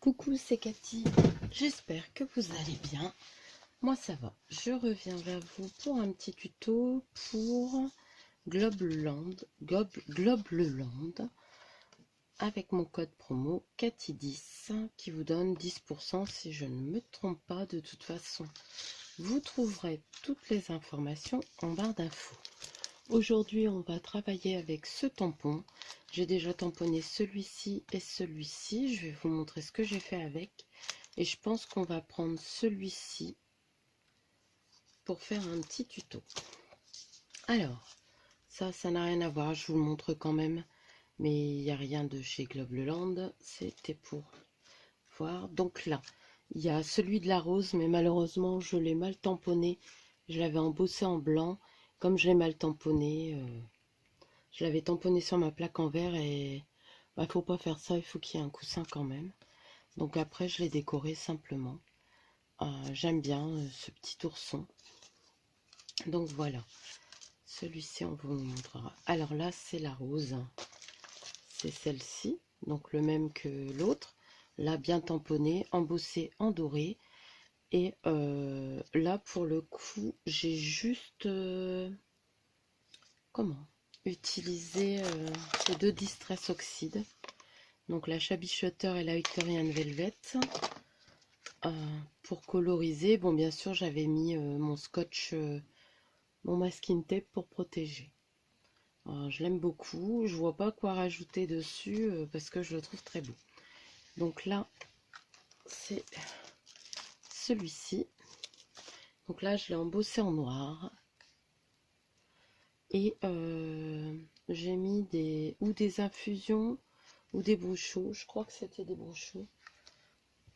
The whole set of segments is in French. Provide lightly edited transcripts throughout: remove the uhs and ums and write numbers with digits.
Coucou, c'est Cathy. J'espère que vous allez bien. Moi, ça va. Je reviens vers vous pour un petit tuto pour Globeland avec mon code promo Cathy10 qui vous donne 10% si je ne me trompe pas. De toute façon, vous trouverez toutes les informations en barre d'infos. Aujourd'hui, on va travailler avec ce tampon. J'ai déjà tamponné celui-ci et celui-ci. Je vais vous montrer ce que j'ai fait avec. Et je pense qu'on va prendre celui-ci pour faire un petit tuto. Alors, ça n'a rien à voir. Je vous le montre quand même. Mais il n'y a rien de chez Globeland. C'était pour voir. Donc là, il y a celui de la rose. Mais malheureusement, je l'ai mal tamponné. Je l'avais embossé en blanc. Comme je l'ai mal tamponné... je l'avais tamponné sur ma plaque en verre et bah, faut pas faire ça, il faut qu'il y ait un coussin quand même. Donc après je l'ai décoré simplement. J'aime bien ce petit ourson. Donc voilà, celui-ci on vous montrera. Alors là c'est la rose, c'est celle-ci, donc le même que l'autre. Là bien tamponné, embossé en doré. Et là pour le coup j'ai juste... comment utiliser ces deux Distress Oxide, donc la Shabby Shutter et la Victorian Velvet, pour coloriser. Bon, bien sûr j'avais mis mon scotch, mon masking tape pour protéger. Je l'aime beaucoup, je vois pas quoi rajouter dessus parce que je le trouve très beau. Donc là c'est celui-ci, donc là je l'ai embossé en noir. Et j'ai mis des infusions ou des bouchons. Je crois que c'était des bouchons.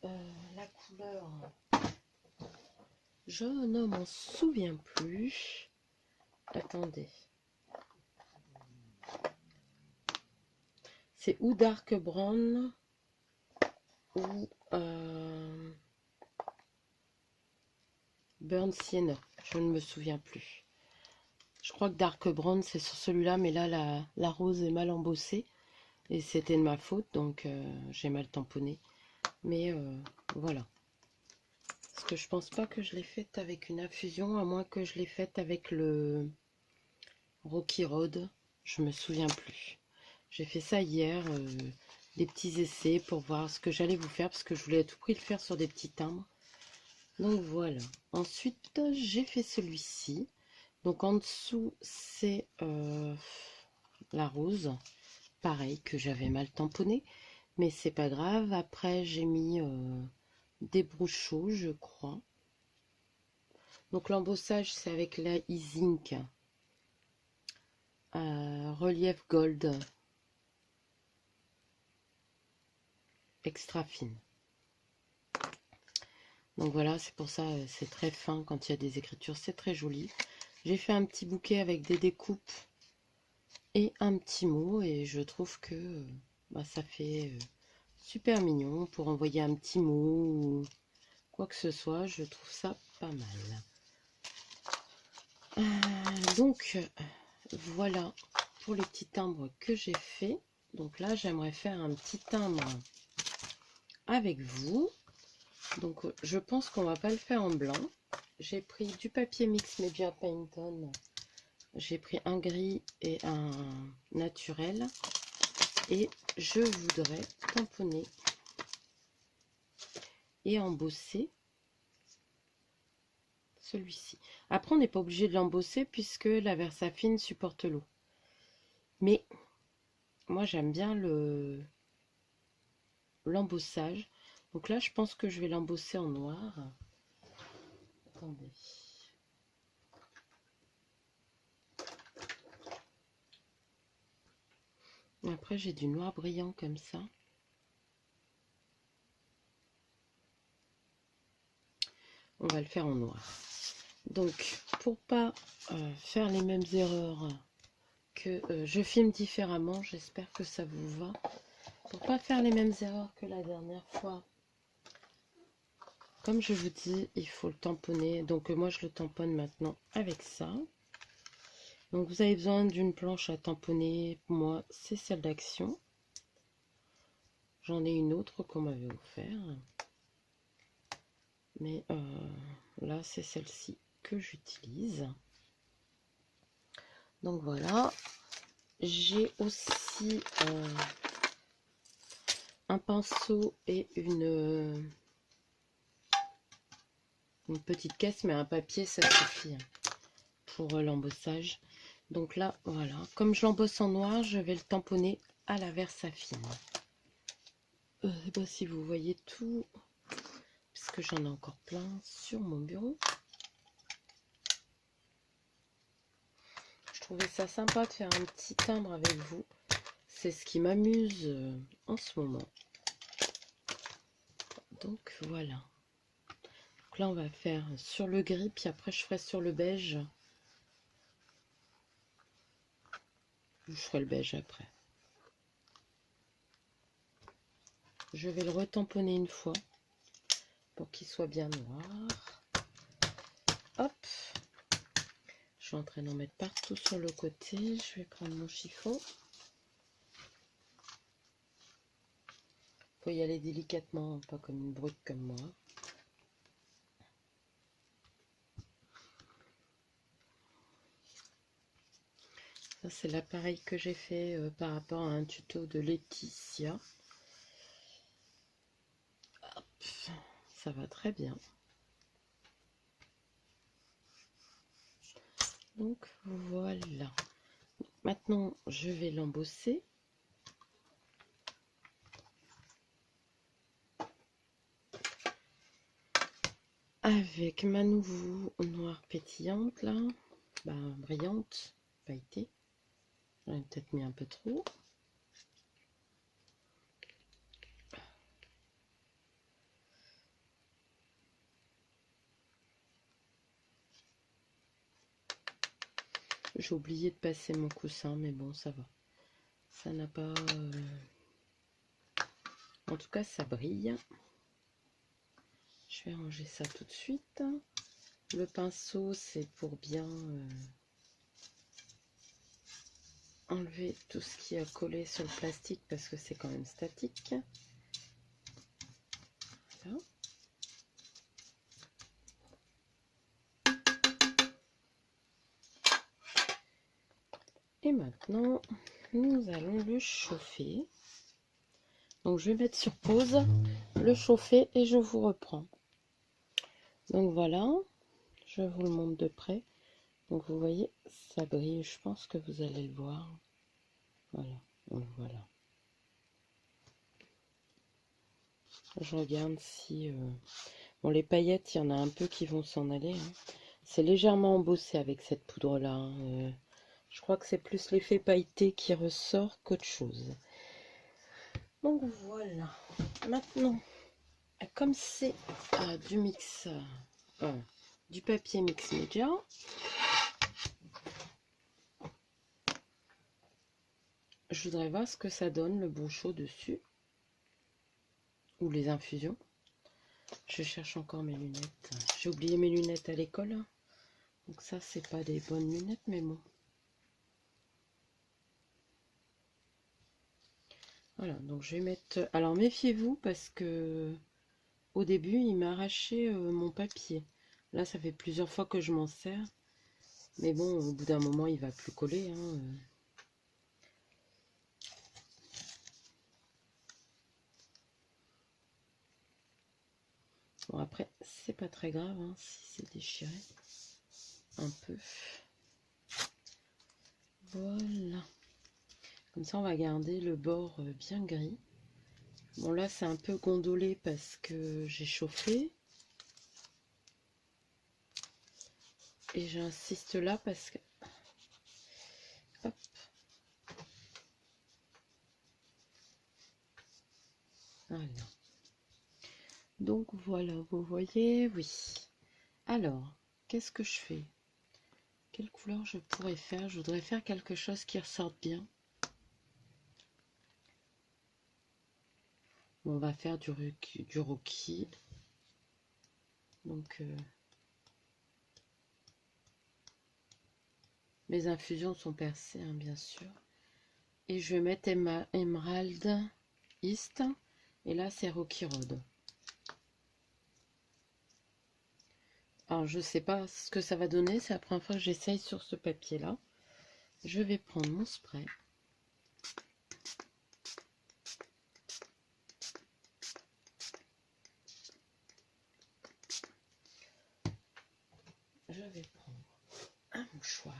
La couleur, je ne m'en souviens plus. Attendez. C'est ou dark brown ou burnt sienna. Je ne me souviens plus. Je crois que dark brown c'est sur celui-là, mais là la rose est mal embossée. Et c'était de ma faute, donc j'ai mal tamponné. Mais voilà. Parce que je pense pas que je l'ai faite avec une infusion, à moins que je l'ai faite avec le Rocky Road. Je me souviens plus. J'ai fait ça hier, des petits essais pour voir ce que j'allais vous faire, parce que je voulais à tout prix le faire sur des petits timbres. Donc voilà. Ensuite, j'ai fait celui-ci. Donc en dessous, c'est la rose. Pareil, que j'avais mal tamponné. Mais c'est pas grave. Après, j'ai mis des brochos, je crois. Donc l'embossage, c'est avec la E-Zinc relief gold extra fine. Donc voilà, c'est pour ça, c'est très fin quand il y a des écritures, c'est très joli. J'ai fait un petit bouquet avec des découpes et un petit mot, et je trouve que bah, ça fait super mignon pour envoyer un petit mot ou quoi que ce soit. Je trouve ça pas mal. Donc voilà pour les petits timbres que j'ai fait. Donc là j'aimerais faire un petit timbre avec vous. Donc je pense qu'on va pas le faire en blanc. J'ai pris du papier mix Media Painton. J'ai pris un gris et un naturel. Et je voudrais tamponner et embosser celui-ci. Après on n'est pas obligé de l'embosser puisque la Versafine supporte l'eau. Mais moi j'aime bien l'embossage. Donc là je pense que je vais l'embosser en noir. Attendez. Après j'ai du noir brillant comme ça. On va le faire en noir. Donc pour pas faire les mêmes erreurs que je filme différemment, j'espère que ça vous va. Pour pas faire les mêmes erreurs que la dernière fois, comme je vous dis, il faut le tamponner. Donc moi je le tamponne maintenant avec ça. Donc vous avez besoin d'une planche à tamponner. Pour moi c'est celle d'Action. J'en ai une autre qu'on m'avait offert. Mais là, c'est celle-ci que j'utilise. Donc voilà. J'ai aussi un pinceau et une petite caisse, mais un papier, ça suffit pour l'embossage. Donc là, voilà. Comme je l'embosse en noir, je vais le tamponner à la Versafine. Je ne sais pas si vous voyez tout, puisque j'en ai encore plein sur mon bureau. Je trouvais ça sympa de faire un petit timbre avec vous. C'est ce qui m'amuse en ce moment. Donc voilà. Donc là, on va faire sur le gris, puis après, je ferai sur le beige. Je ferai le beige après. Je vais le retamponner une fois pour qu'il soit bien noir. Hop. Je suis en train d'en mettre partout sur le côté. Je vais prendre mon chiffon. Faut y aller délicatement, pas comme une brute comme moi. Ça, c'est l'appareil que j'ai fait par rapport à un tuto de Laetitia. Hop, ça va très bien. Donc voilà. Maintenant, je vais l'embosser. Avec ma nouveau noire pétillante là, brillante, pailletée. J'en ai peut-être mis un peu trop. J'ai oublié de passer mon coussin, mais bon, ça va. Ça n'a pas... En tout cas, ça brille. Je vais ranger ça tout de suite. Le pinceau, c'est pour bien enlever tout ce qui a collé sur le plastique parce que c'est quand même statique. Voilà. Et maintenant, nous allons le chauffer. Donc je vais mettre sur pause, le chauffer et je vous reprends. Donc voilà, je vous le montre de près. Donc vous voyez, ça brille, je pense que vous allez le voir. Voilà, donc voilà. Je regarde si... Bon, les paillettes, il y en a un peu qui vont s'en aller. Hein. C'est légèrement embossé avec cette poudre-là. Hein. Je crois que c'est plus l'effet pailleté qui ressort qu'autre chose. Donc voilà. Maintenant, comme c'est du mix, du papier mix média, je voudrais voir ce que ça donne le bon chaud dessus. Ou les infusions. Je cherche encore mes lunettes. J'ai oublié mes lunettes à l'école. Donc ça, c'est pas des bonnes lunettes, mais bon. Voilà, donc je vais mettre... Alors méfiez-vous parce que au début, il m'a arraché mon papier. Là, ça fait plusieurs fois que je m'en sers. Mais bon, au bout d'un moment, il va plus coller. Hein. Bon, après, c'est pas très grave hein, si c'est déchiré. Un peu. Voilà. Comme ça, on va garder le bord bien gris. Bon, là, c'est un peu gondolé parce que j'ai chauffé. Et j'insiste là parce que... Hop. Voilà. Donc, voilà, vous voyez, oui. Alors, qu'est-ce que je fais? Quelle couleur je pourrais faire? Je voudrais faire quelque chose qui ressorte bien. On va faire du Rocky. Donc, mes infusions sont percées, hein, bien sûr. Et je vais mettre Emerald East. Et là, c'est Rocky Road. Alors, je sais pas ce que ça va donner. C'est la première fois que j'essaye sur ce papier-là. Je vais prendre mon spray. Je vais prendre un mouchoir.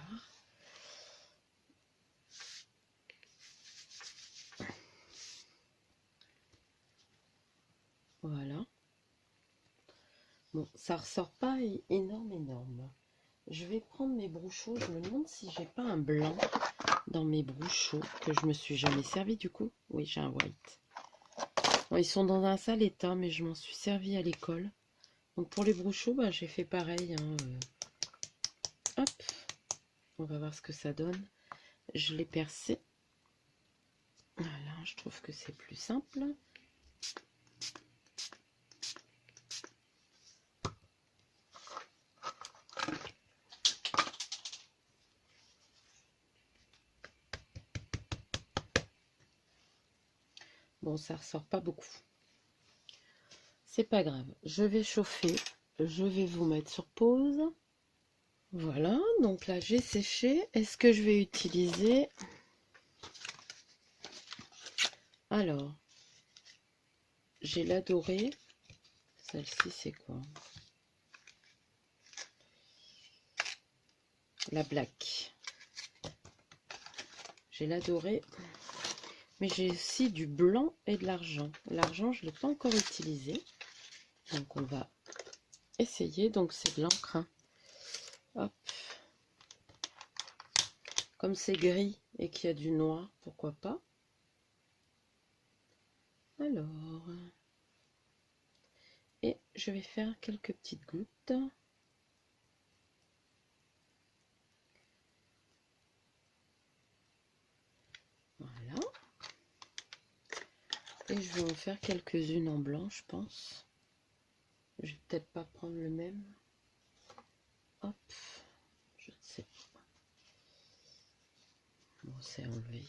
Voilà. Bon, ça ressort pas énorme. Je vais prendre mes brousseaux. Je me demande si j'ai pas un blanc dans mes brousseaux que je me suis jamais servi du coup. Oui, j'ai un white. Bon, ils sont dans un sale état, mais je m'en suis servi à l'école. Donc pour les brousseaux, bah, j'ai fait pareil. Hein, hop, on va voir ce que ça donne. Je l'ai percé. Voilà, je trouve que c'est plus simple. Bon, ça ressort pas beaucoup. C'est pas grave. Je vais chauffer. Je vais vous mettre sur pause. Voilà, donc là j'ai séché. Est-ce que je vais utiliser... Alors, j'ai la dorée. Celle-ci, c'est quoi? La black. J'ai la dorée. Mais j'ai aussi du blanc et de l'argent. L'argent, je ne l'ai pas encore utilisé. Donc, on va essayer. Donc, c'est de l'encre. Hein. Hop. Comme c'est gris et qu'il y a du noir, pourquoi pas? Alors... Et je vais faire quelques petites gouttes. Voilà. Et je vais en faire quelques-unes en blanc, je pense. Je vais peut-être pas prendre le même. Hop. Je ne sais pas. Bon, c'est enlevé.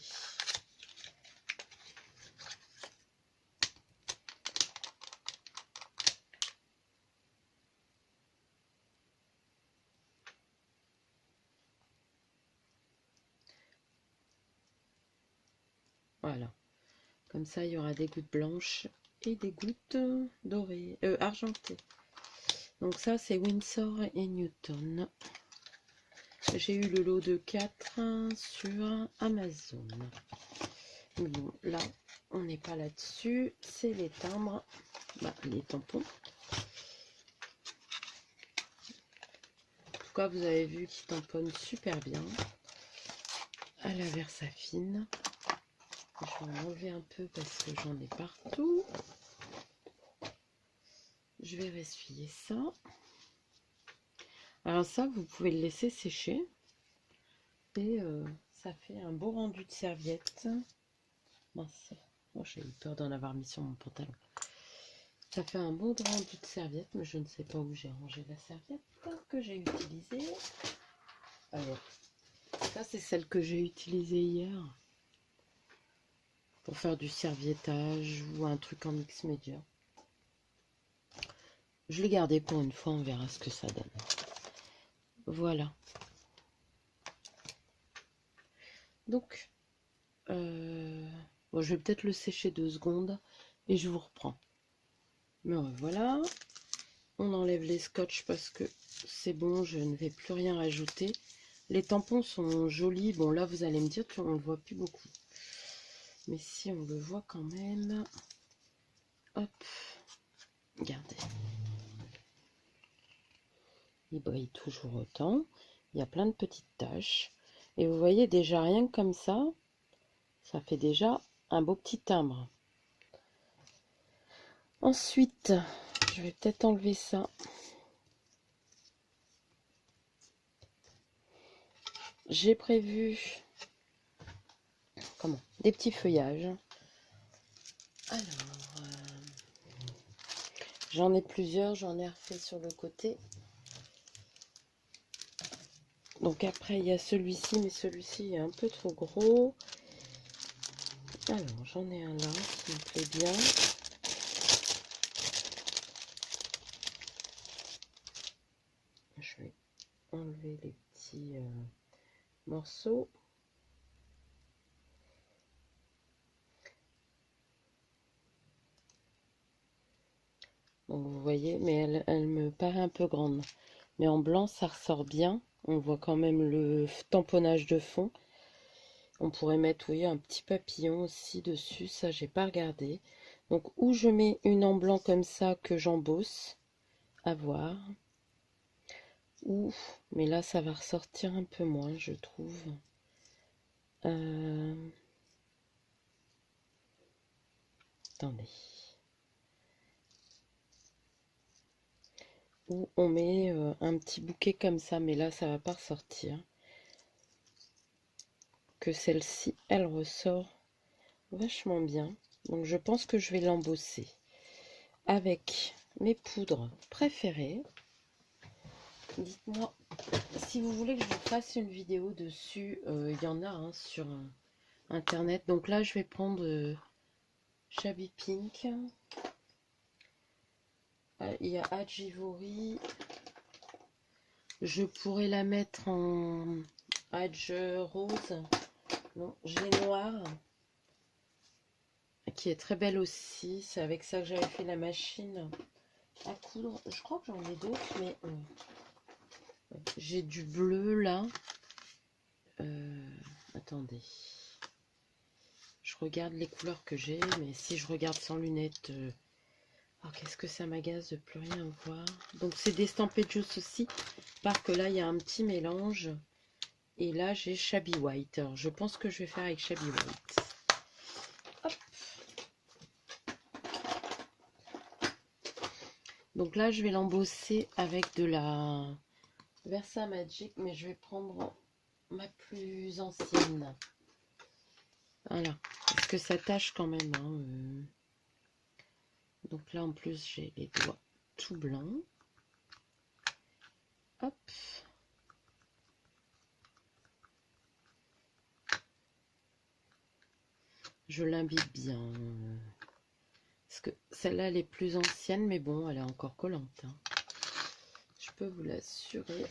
Voilà. Comme ça, il y aura des gouttes blanches et des gouttes dorées, argentées. Donc ça, c'est Winsor et Newton. J'ai eu le lot de 4 sur Amazon. Bon, là, on n'est pas là-dessus. C'est les timbres, les tampons. En tout cas, vous avez vu qu'ils tamponnent super bien à la Versafine. Je vais en enlever un peu parce que j'en ai partout. Je vais ressuyer ça. Alors ça, vous pouvez le laisser sécher. Et ça fait un beau rendu de serviette. Mince. Oh, j'ai eu peur d'en avoir mis sur mon pantalon. Ça fait un beau rendu de serviette, mais je ne sais pas où j'ai rangé la serviette que j'ai utilisée. Alors, ça c'est celle que j'ai utilisée hier. Pour faire du serviettage ou un truc en mix média. Je l'ai gardé pour une fois, on verra ce que ça donne. Voilà. Donc, bon, je vais peut-être le sécher 2 secondes et je vous reprends. Mais voilà. On enlève les scotch parce que c'est bon, je ne vais plus rien rajouter. Les tampons sont jolis. Bon, là, vous allez me dire qu'on ne le voit plus beaucoup. Mais si, on le voit quand même. Hop. Regardez. Il brille toujours autant. Il y a plein de petites taches. Et vous voyez déjà rien que comme ça fait déjà un beau petit timbre. Ensuite, je vais peut-être enlever ça. J'ai prévu des petits feuillages. Alors, j'en ai plusieurs, j'en ai refait sur le côté. Donc après, il y a celui-ci, mais celui-ci est un peu trop gros. Alors, j'en ai un là qui me plaît bien. enlever les petits morceaux. Donc vous voyez, mais elle me paraît un peu grande. Mais en blanc, ça ressort bien. On voit quand même le tamponnage de fond. On pourrait mettre, oui, un petit papillon aussi dessus. Ça, j'ai pas regardé. Donc, ou je mets une en blanc comme ça que j'embosse. À voir. Ou, mais là, ça va ressortir un peu moins, je trouve. Attendez. Ou on met un petit bouquet comme ça, mais là, ça va pas ressortir. Que celle-ci, elle ressort vachement bien. Donc, je pense que je vais l'embosser avec mes poudres préférées. Dites-moi si vous voulez que je vous fasse une vidéo dessus. Il y en a hein, sur internet. Donc là, je vais prendre Shabby Pink. Il y a Adjivori. Je pourrais la mettre en Adj rose. Non, j'ai noir. Qui est très belle aussi. C'est avec ça que j'avais fait la machine à coudre. Je crois que j'en ai d'autres, mais j'ai du bleu là. Attendez. Je regarde les couleurs que j'ai, mais si je regarde sans lunettes... Oh, qu'est-ce que ça m'agace de plus rien voir. Donc c'est des Stampedjous aussi. Par que là, il y a un petit mélange. Et là, j'ai Shabby White. Alors, je pense que je vais faire avec Shabby White. Hop. Donc là, je vais l'embosser avec de la Versa Magic. Mais je vais prendre ma plus ancienne. Voilà. Parce que ça tâche quand même. Hein, Donc là, en plus, j'ai les doigts tout blancs. Hop. Je l'imbibe bien. Parce que celle-là, elle est plus ancienne, mais bon, elle est encore collante. Hein. Je peux vous l'assurer.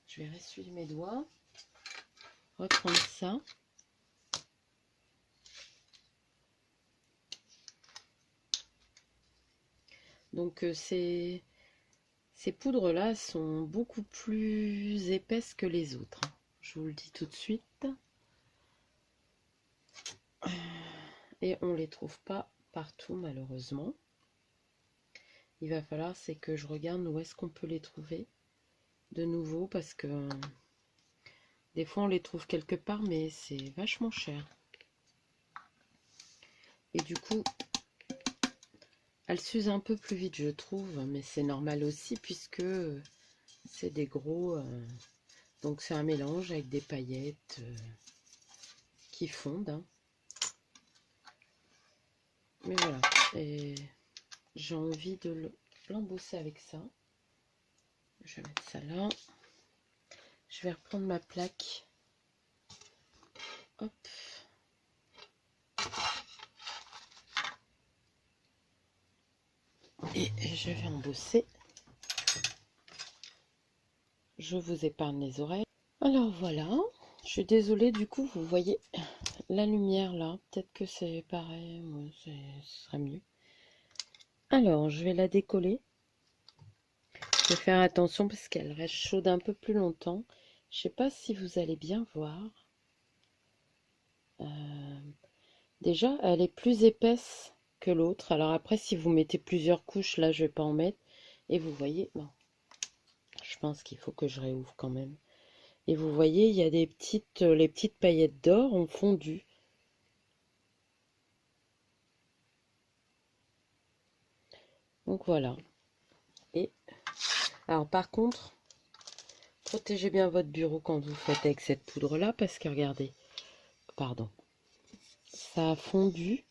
Je vais ressuyer mes doigts. Reprendre ça. Donc, ces poudres-là sont beaucoup plus épaisses que les autres. Hein. Je vous le dis tout de suite. Et on ne les trouve pas partout, malheureusement. Il va falloir, c'est que je regarde où est-ce qu'on peut les trouver de nouveau, parce que des fois on les trouve quelque part, mais c'est vachement cher. Et du coup, elles s'usent un peu plus vite, je trouve, mais c'est normal aussi, puisque c'est des gros... donc c'est un mélange avec des paillettes qui fondent. Hein. Mais voilà, et j'ai envie de l'embosser avec ça. Je vais mettre ça là. Je vais reprendre ma plaque. Hop. Et je vais embosser. Je vous épargne les oreilles. Alors voilà. Je suis désolée, du coup, vous voyez la lumière là. Peut-être que c'est pareil. Ouais, ce serait mieux. Alors, je vais la décoller. Je vais faire attention parce qu'elle reste chaude un peu plus longtemps. Je sais pas si vous allez bien voir. Déjà, elle est plus épaisse que l'autre. Alors après, si vous mettez plusieurs couches, là, je vais pas en mettre. Et vous voyez, bon, je pense qu'il faut que je réouvre quand même. Et vous voyez, il y a des petites, les petites paillettes d'or ont fondu. Donc voilà. Et alors par contre, protégez bien votre bureau quand vous faites avec cette poudre là, parce que regardez, pardon, ça a fondu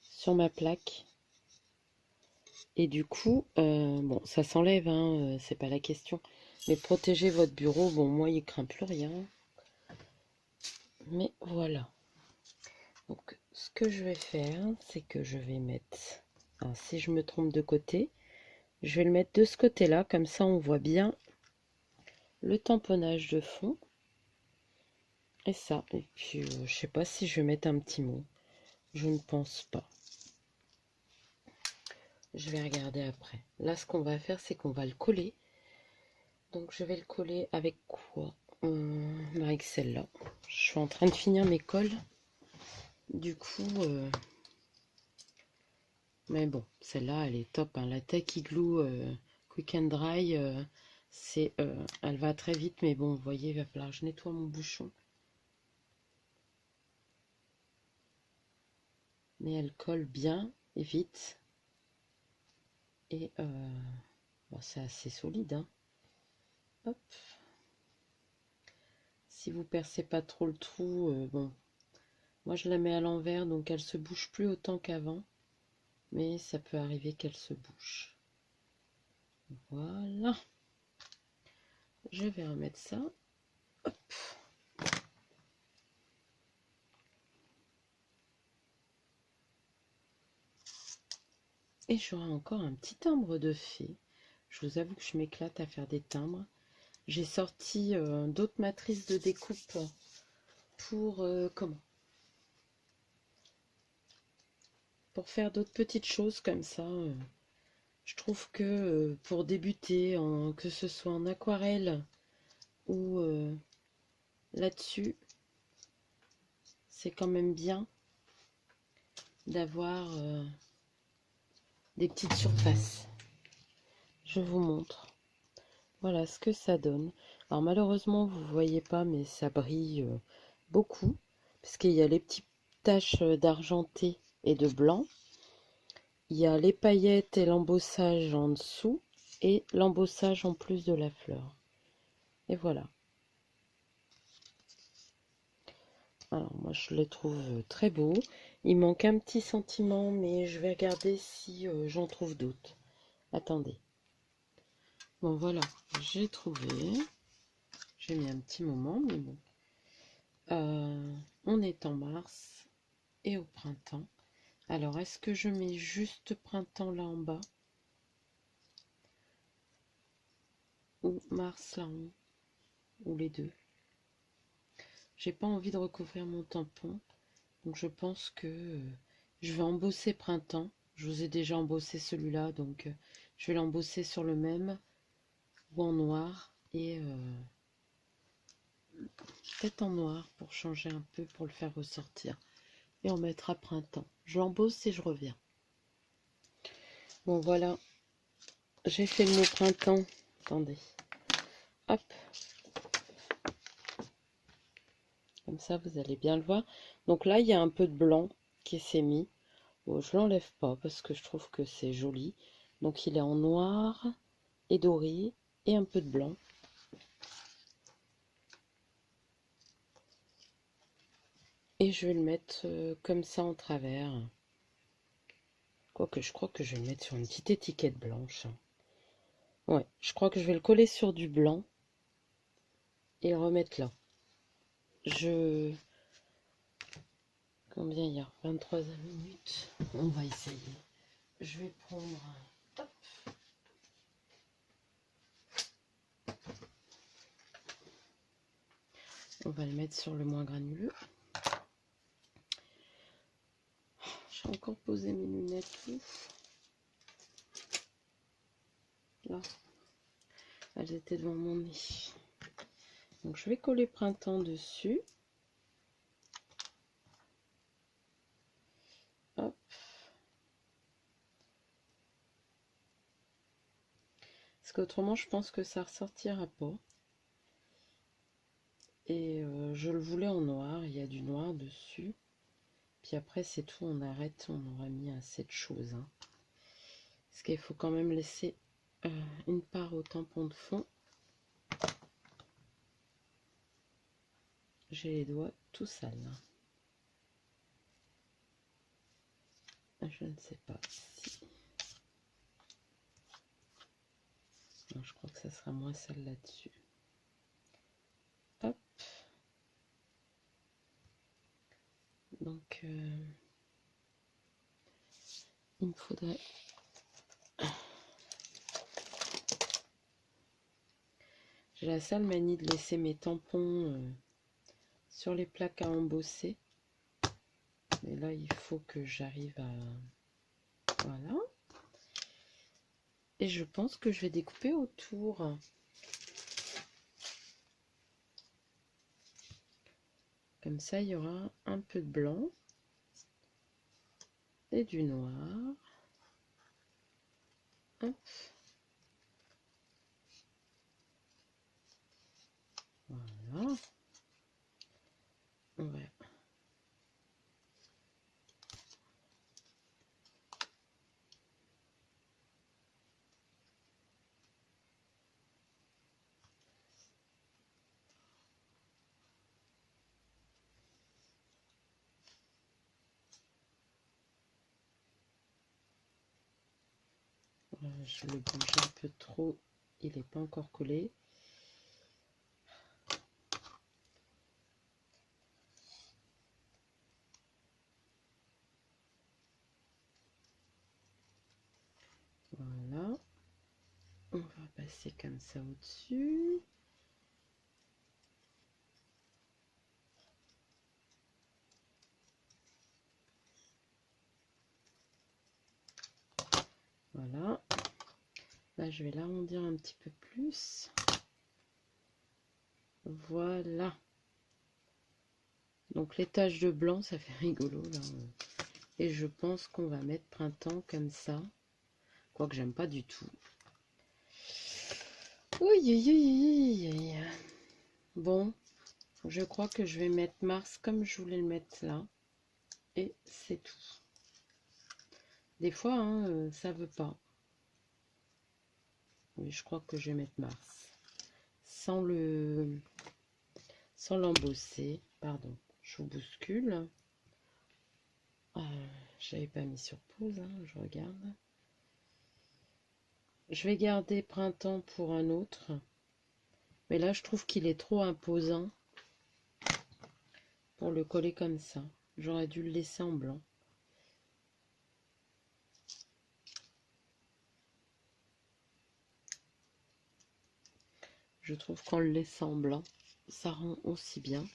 sur ma plaque. Et du coup, bon, ça s'enlève, hein, c'est pas la question. Mais protégez votre bureau. Bon, moi, il craint plus rien. Mais voilà. Donc, ce que je vais faire, c'est que je vais mettre... Alors, si je me trompe de côté, je vais le mettre de ce côté-là. Comme ça, on voit bien le tamponnage de fond. Et ça. Et puis, je sais pas si je vais mettre un petit mot. Je ne pense pas. Je vais regarder après. Là, ce qu'on va faire, c'est qu'on va le coller. Donc, je vais le coller avec quoi? Avec celle-là. Je suis en train de finir mes cols. Du coup, mais bon, celle-là, elle est top. Hein. La Tack Igloo Quick and Dry, elle va très vite. Mais bon, vous voyez, il va falloir que je nettoie mon bouchon. Mais elle colle bien et vite. Et bon, c'est assez solide. Hein. Hop. Si vous percez pas trop le trou, bon, moi je la mets à l'envers, donc elle se bouge plus autant qu'avant. Mais ça peut arriver qu'elle se bouge. Voilà. Je vais remettre ça. Hop. Et j'aurai encore un petit timbre de fée. Je vous avoue que je m'éclate à faire des timbres. J'ai sorti d'autres matrices de découpe pour pour faire d'autres petites choses comme ça. Je trouve que pour débuter, que ce soit en aquarelle ou là-dessus, c'est quand même bien d'avoir des petites surfaces. Je vous montre. Voilà ce que ça donne. Alors malheureusement, vous ne voyez pas, mais ça brille beaucoup. Parce qu'il y a les petites taches d'argenté et de blanc. Il y a les paillettes et l'embossage en dessous. Et l'embossage en plus de la fleur. Et voilà. Alors moi je les trouve très beaux. Il manque un petit sentiment, mais je vais regarder si j'en trouve d'autres. Attendez. Bon voilà, j'ai trouvé. J'ai mis un petit moment, mais bon. On est en mars et au printemps. Alors, est-ce que je mets juste printemps là en bas? Ou mars là en haut? Ou les deux? J'ai pas envie de recouvrir mon tampon. Donc je pense que je vais embosser printemps. Je vous ai déjà embossé celui-là, donc je vais l'embosser sur le même ou en noir et peut-être en noir pour changer un peu, pour le faire ressortir. Et on mettra printemps. Je l'embosse et je reviens. Bon voilà, j'ai fait le mot printemps. Attendez. Hop. Comme ça, vous allez bien le voir. Donc là, il y a un peu de blanc qui s'est mis. Bon, je l'enlève pas parce que je trouve que c'est joli. Donc il est en noir et doré et un peu de blanc. Et je vais le mettre comme ça en travers. Quoique, je crois que je vais le mettre sur une petite étiquette blanche. Ouais, je crois que je vais le coller sur du blanc et le remettre là. Combien il y a? 23 minutes. On va essayer. Je vais prendre... Hop. On va le mettre sur le moins granuleux. J'ai encore posé mes lunettes. Là. Elles étaient devant mon nez. Donc je vais coller printemps dessus. Hop. Parce qu'autrement, je pense que ça ressortira pas. Et je le voulais en noir. Il y a du noir dessus. Puis après, c'est tout. On arrête. On aura mis assez de choses. Hein. Parce qu'il faut quand même laisser une part au tampon de fond. J'ai les doigts tout sales. Je ne sais pas si... Non, je crois que ça sera moins sale là-dessus. Hop. Donc, il me faudrait... J'ai la sale manie de laisser mes tampons sur les plaques à embosser. Mais là, il faut que j'arrive à... Voilà. Et je pense que je vais découper autour. Comme ça, il y aura un peu de blanc et du noir. Hop. Voilà. On va... Je le bouge un peu trop, il n'est pas encore collé. Voilà. On va passer comme ça au-dessus. Voilà. Là, je vais l'arrondir un petit peu plus. Voilà. Donc les taches de blanc, ça fait rigolo là. Et je pense qu'on va mettre printemps comme ça. Quoique j'aime pas du tout. Oui. Bon, je crois que je vais mettre mars comme je voulais le mettre là. Et c'est tout. Des fois, hein, ça veut pas. Oui, je crois que je vais mettre mars. Sans l'embosser. Pardon, je vous bouscule. J'avais pas mis sur pause, hein, je regarde. Je vais garder printemps pour un autre. Mais là, je trouve qu'il est trop imposant pour le coller comme ça. J'aurais dû le laisser en blanc. Je trouve qu'en le laissant en blanc, ça rend aussi bien.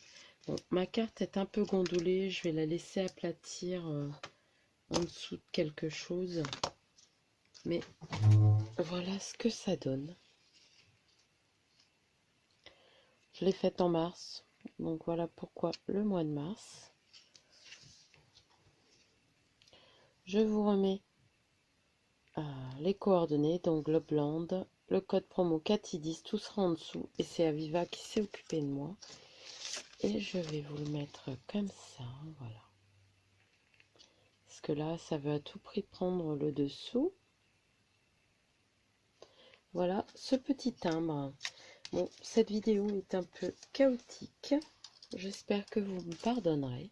Bon, ma carte est un peu gondolée. Je vais la laisser aplatir en dessous de quelque chose. Mais voilà ce que ça donne. Je l'ai faite en mars. Donc voilà pourquoi le mois de mars. Je vous remets les coordonnées, donc Globland, le code promo Cathy10, tout sera en dessous. Et c'est Aviva qui s'est occupé de moi. Et je vais vous le mettre comme ça, voilà. Parce que là, ça veut à tout prix prendre le dessous. Voilà ce petit timbre. Bon, cette vidéo est un peu chaotique. J'espère que vous me pardonnerez.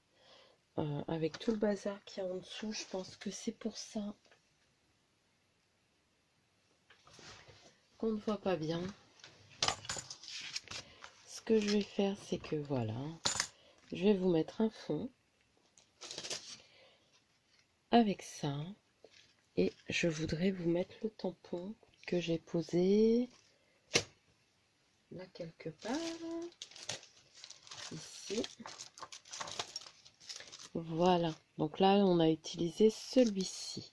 Avec tout le bazar qu'il y a en dessous, je pense que c'est pour ça qu'on ne voit pas bien. Ce que je vais faire, c'est que voilà, je vais vous mettre un fond avec ça. Et je voudrais vous mettre le tampon que j'ai posé là quelque part. Ici. Voilà. Donc là, on a utilisé celui-ci.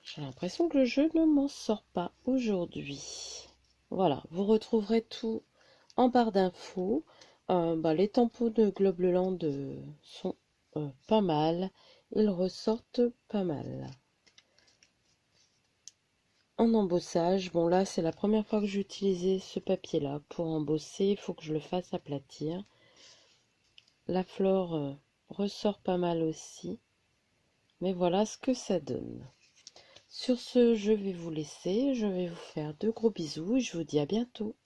J'ai l'impression que le jeu ne m'en sort pas aujourd'hui. Voilà. Vous retrouverez tout en barre d'infos. Les tampons de Globland sont pas mal. Ils ressortent pas mal. En embossage, bon là c'est la première fois que j'ai utilisé ce papier là pour embosser, il faut que je le fasse aplatir. La flore ressort pas mal aussi, mais voilà ce que ça donne. Sur ce, je vais vous laisser, je vais vous faire de gros bisous et je vous dis à bientôt.